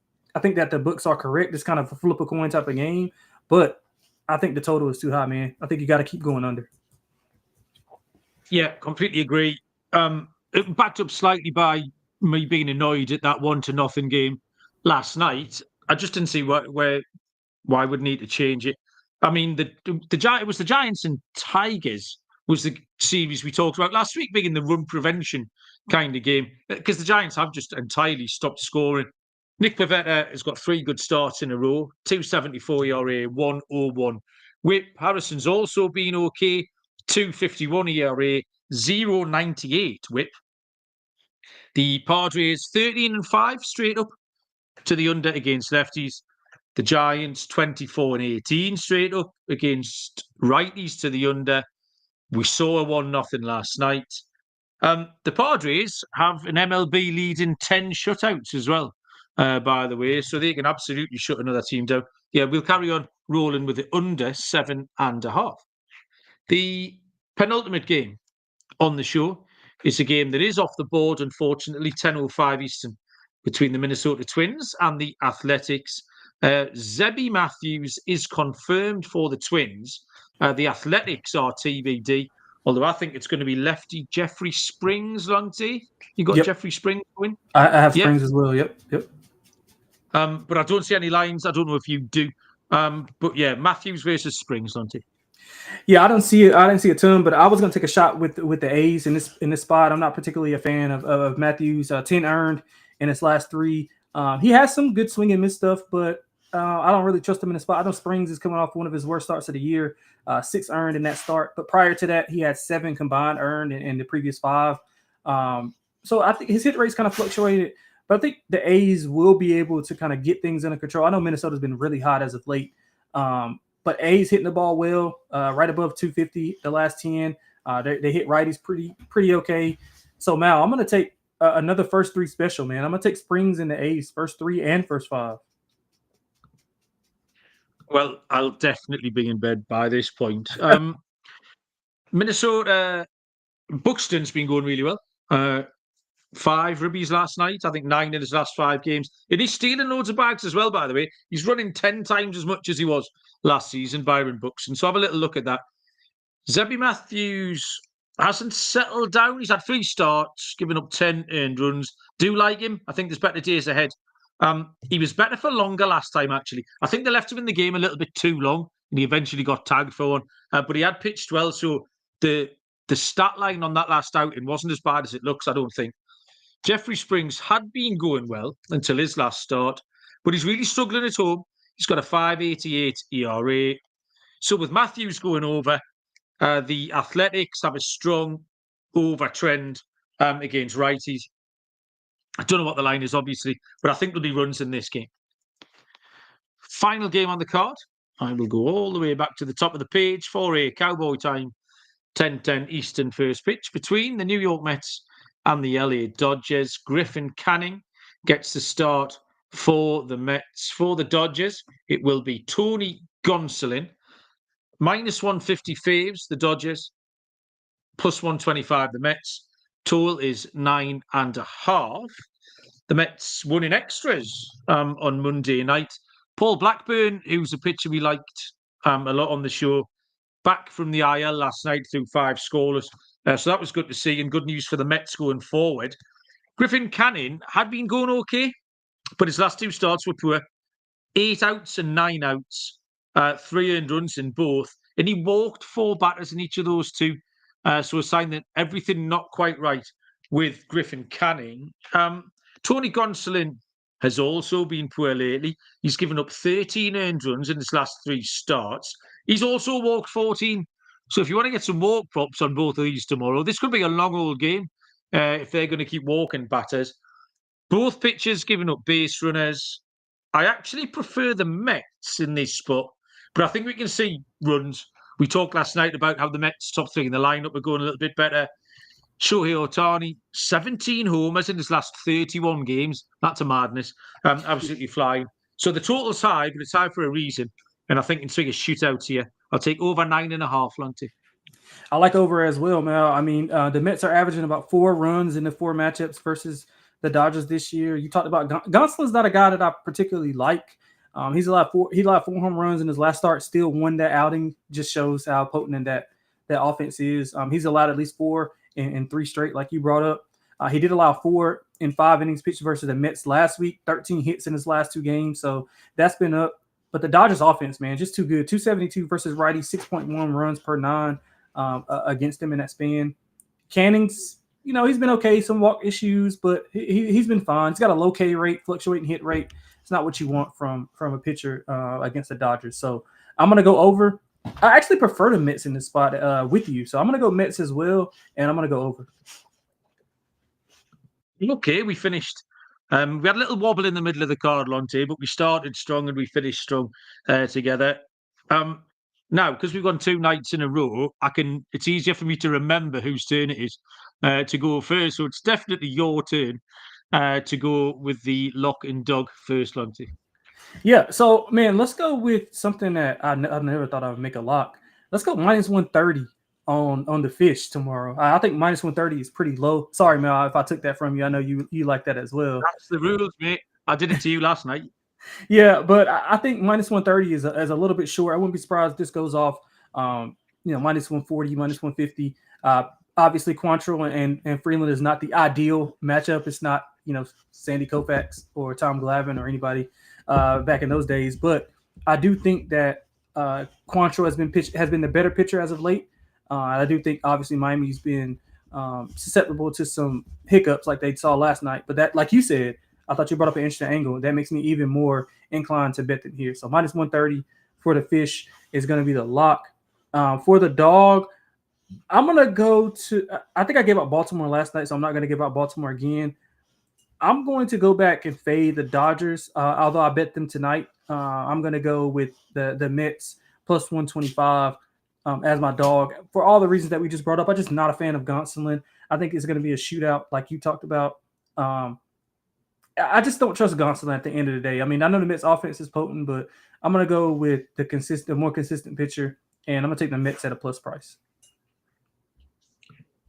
books are correct. It's kind of a flip a coin type of game, but I think the total is too high, man. I think you got to keep going under. Yeah, completely agree. Backed up slightly by me being annoyed at that 1-0 game last night. I just didn't see why we'd need to change it. I mean, it was the Giants and Tigers was the series we talked about last week, being the run prevention kind of game, because the Giants have just entirely stopped scoring. Nick Pivetta has got 3 good starts in a row, 2.74 ERA, 1.01 whip. Harrison's also been okay, 2.51 ERA, 0.98 whip. The Padres 13-5 straight up to the under against lefties. The Giants 24-18 straight up against righties to the under. We saw a 1-0 last night. The Padres have an MLB leading 10 shutouts as well, by the way, so they can absolutely shut another team down. Yeah, we'll carry on rolling with the under 7.5. The penultimate game on the show is a game that is off the board, unfortunately, 10:05 Eastern, between the Minnesota Twins and the Athletics. Zebby Matthews is confirmed for the Twins. The Athletics are TBD, although I think it's going to be lefty Jeffrey Springs, Lonte. You got Jeffrey Springs win? I have Springs as well, yep. But I don't see any lines. I don't know if you do. But yeah, Matthews versus Springs, Lonte. Yeah, I don't see it. I didn't see a ton, but I was going to take a shot with the A's in this spot. I'm not particularly a fan of Matthews. 10 earned in his last 3. He has some good swing and miss stuff, but I don't really trust him in the spot. I know Springs is coming off one of his worst starts of the year, 6 earned in that start. But prior to that, he had 7 combined earned in the previous 5. So I think his hit rate's kind of fluctuated, but I think the A's will be able to kind of get things under control. I know Minnesota's been really hot as of late. But A's hitting the ball well, right above 250 the last 10. They hit righties pretty okay. So, Mal, I'm going to take another first 3 special, man. I'm going to take Springs in the A's, first 3 and first 5. Well, I'll definitely be in bed by this point. Minnesota, Buxton's been going really well. 5 ribbies last night. I think 9 in his last 5 games. And he's stealing loads of bags as well, by the way. He's running 10 times as much as he was last season, Byron Buxton. So have a little look at that. Zebby Matthews hasn't settled down. He's had 3 starts, giving up 10 earned runs. Do like him. I think there's better days ahead. He was better for longer last time, actually. I think they left him in the game a little bit too long, and he eventually got tagged for one. But he had pitched well, so the stat line on that last outing wasn't as bad as it looks, I don't think. Jeffrey Springs had been going well until his last start, but he's really struggling at home. He's got a 5.88 ERA. So with Matthews going over, the Athletics have a strong over trend against righties. I don't know what the line is, obviously, but I think there'll be runs in this game. Final game on the card. I will go all the way back to the top of the page for a Cowboy time, 10:10 Eastern first pitch between the New York Mets and the LA Dodgers. Griffin Canning gets the start for the Mets. For the Dodgers, it will be Tony Gonsolin. -150 faves, the Dodgers. +125, the Mets. Total is 9.5. The Mets won in extras on Monday night. Paul Blackburn, who's a pitcher we liked a lot on the show, back from the IL last night through 5 scoreless. So that was good to see, and good news for the Mets going forward. Griffin Canning had been going okay, but his last 2 starts were poor. 8 outs and 9 outs, 3 earned runs in both, and he walked 4 batters in each of those 2. So a sign that everything not quite right with Griffin Canning. Tony Gonsolin has also been poor lately. He's given up 13 earned runs in his last 3 starts. He's also walked 14. So if you want to get some walk props on both of these tomorrow, this could be a long old game if they're going to keep walking batters. Both pitchers giving up base runners. I actually prefer the Mets in this spot, but I think we can see runs. We talked last night about how the Mets top 3 in the lineup are going a little bit better. Shohei Ohtani, 17 homers in his last 31 games. That's a madness. Absolutely flying. So the total's high, but it's high for a reason. And I think it's a shootout here. I'll take over 9.5, Lonte. I like over as well, Mel. I mean, the Mets are averaging about 4 runs in the 4 matchups versus the Dodgers this year. You talked about Gonsolin's not a guy that I particularly like. He allowed 4 home runs in his last start, still won that outing. Just shows how potent that offense is. He's allowed at least 4 in 3 straight, like you brought up. He did allow 4 in 5 innings pitched versus the Mets last week, 13 hits in his last 2 games. So that's been up. But the Dodgers offense, man, just too good. 272 versus righty, 6.1 runs per 9 against him in that span. Canning's, he's been okay, some walk issues, but he's been fine. He's got a low K rate, fluctuating hit rate. It's not what you want from a pitcher against the Dodgers. So I'm going to go over. I actually prefer the Mets in this spot with you. So I'm going to go Mets as well, and I'm going to go over. Okay, we finished. We had a little wobble in the middle of the card, Lonte, but we started strong and we finished strong together. Now, because we've gone 2 nights in a row, it's easier for me to remember whose turn it is to go first. So it's definitely your turn to go with the lock and dog first, Lonte. Yeah, so, man, let's go with something that I never thought I would make a lock. Let's go -130 on the fish tomorrow. I think -130 is pretty low. Sorry, Mel, if I took that from you. I know you like that as well. That's the rules, mate. I did it to you last night. Yeah, but I think -130 is a little bit short. I wouldn't be surprised if this goes off, -140, -150. Obviously, Quantrill and Freeland is not the ideal matchup. It's not, Sandy Koufax or Tom Glavine or anybody back in those days. But I do think that Quantrill has been the better pitcher as of late. I do think, obviously, Miami's been susceptible to some hiccups like they saw last night. But that, like you said, I thought you brought up an interesting angle. That makes me even more inclined to bet them here. So -130 for the fish is going to be the lock. For the dog, I'm going to go to – I think I gave out Baltimore last night, so I'm not going to give out Baltimore again. I'm going to go back and fade the Dodgers, although I bet them tonight. I'm going to go with the Mets +125 as my dog. For all the reasons that we just brought up, I'm just not a fan of Gonsolin. I think it's going to be a shootout like you talked about. I just don't trust Gonsolin at the end of the day. I mean, I know the Mets offense is potent, but I'm going to go with the more consistent pitcher, and I'm going to take the Mets at a plus price.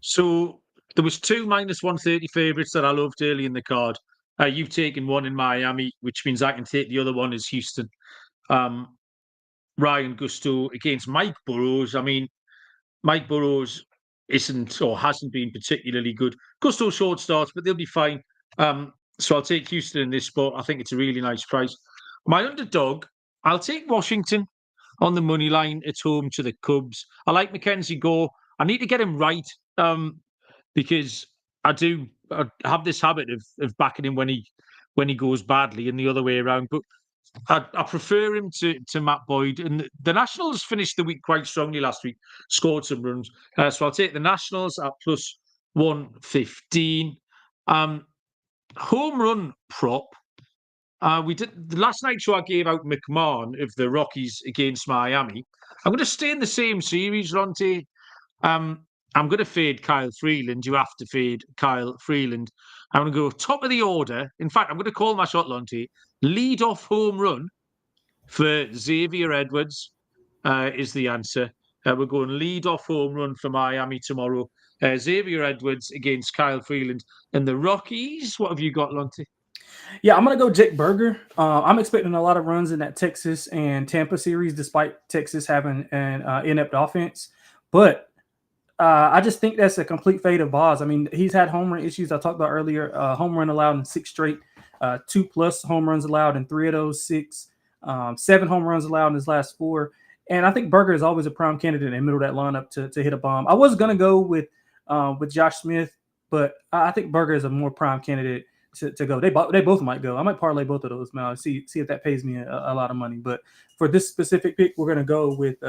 So there was two -130 favourites that I loved early in the card. You've taken one in Miami, which means I can take the other one as Houston. Ryan Gusto against Mike Burrows. I mean, Mike Burrows isn't or hasn't been particularly good. Gusto short starts, but they'll be fine. So I'll take Houston in this spot. I think it's a really nice price. My underdog, I'll take Washington on the money line at home to the Cubs. I like Mackenzie Gore. I need to get him right because I have this habit of backing him when he goes badly and the other way around. But I prefer him to Matt Boyd. And the Nationals finished the week quite strongly last week, scored some runs. So I'll take the Nationals at plus 115. Home run prop. We did the last night show. I gave out McMahon of the Rockies against Miami. I'm going to stay in the same series, Lonte. I'm going to fade Kyle Freeland. You have to fade Kyle Freeland. I'm going to go top of the order. In fact, I'm going to call my shot, Lonte. Lead off home run for Xavier Edwards is the answer. We're going lead off home run for Miami tomorrow. Xavier Edwards against Kyle Freeland. And the Rockies, what have you got, Lonte? Yeah, I'm going to go Jake Berger. I'm expecting a lot of runs in that Texas and Tampa series, despite Texas having an inept offense. But I just think that's a complete fade of Boz. I mean, he's had home run issues I talked about earlier. Home run allowed in 6 straight, 2+ home runs allowed in 3 of those 6, 7 home runs allowed in his last 4. And I think Berger is always a prime candidate in the middle of that lineup to hit a bomb. I was going to go with Josh Smith, but I think Berger is a more prime candidate to go. They both might go. I might parlay both of those now. See if that pays me a lot of money. But for this specific pick, we're gonna go with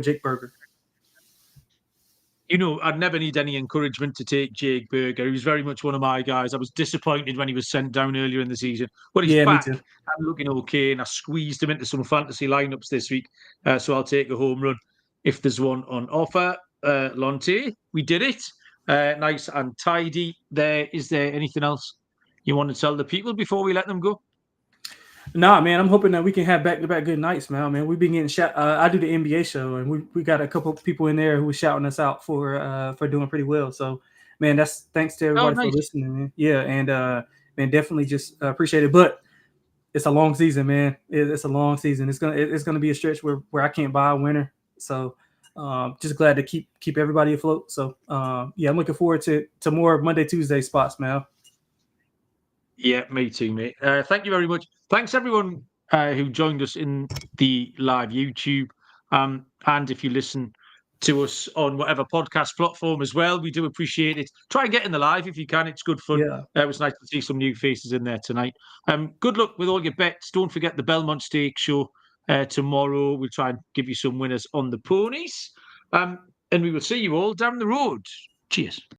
Jake Berger. You know, I'd never need any encouragement to take Jake Berger. He was very much one of my guys. I was disappointed when he was sent down earlier in the season, but he's back and looking okay. And I squeezed him into some fantasy lineups this week, so I'll take a home run if there's one on offer. Lonte, we did it. Nice and tidy. Is there anything else you want to tell the people before we let them go? Nah, man, I'm hoping that we can have back-to-back good nights, man. We've been getting shot. I do the NBA show, and we got a couple people in there who were shouting us out for doing pretty well. So, man, that's thanks to everybody for listening, man. Yeah, and man, definitely just appreciate it. But it's a long season, man. It's a long season. It's gonna be a stretch where I can't buy a winner. So, just glad to keep everybody afloat. So, yeah, I'm looking forward to more Monday, Tuesday spots, man. Yeah, me too, mate. Thank you very much. Thanks, everyone who joined us in the live YouTube. And if you listen to us on whatever podcast platform as well, we do appreciate it. Try and get in the live if you can. It's good fun. Yeah. It was nice to see some new faces in there tonight. Good luck with all your bets. Don't forget the Belmont Stakes show tomorrow. We'll try and give you some winners on the ponies. And we will see you all down the road. Cheers.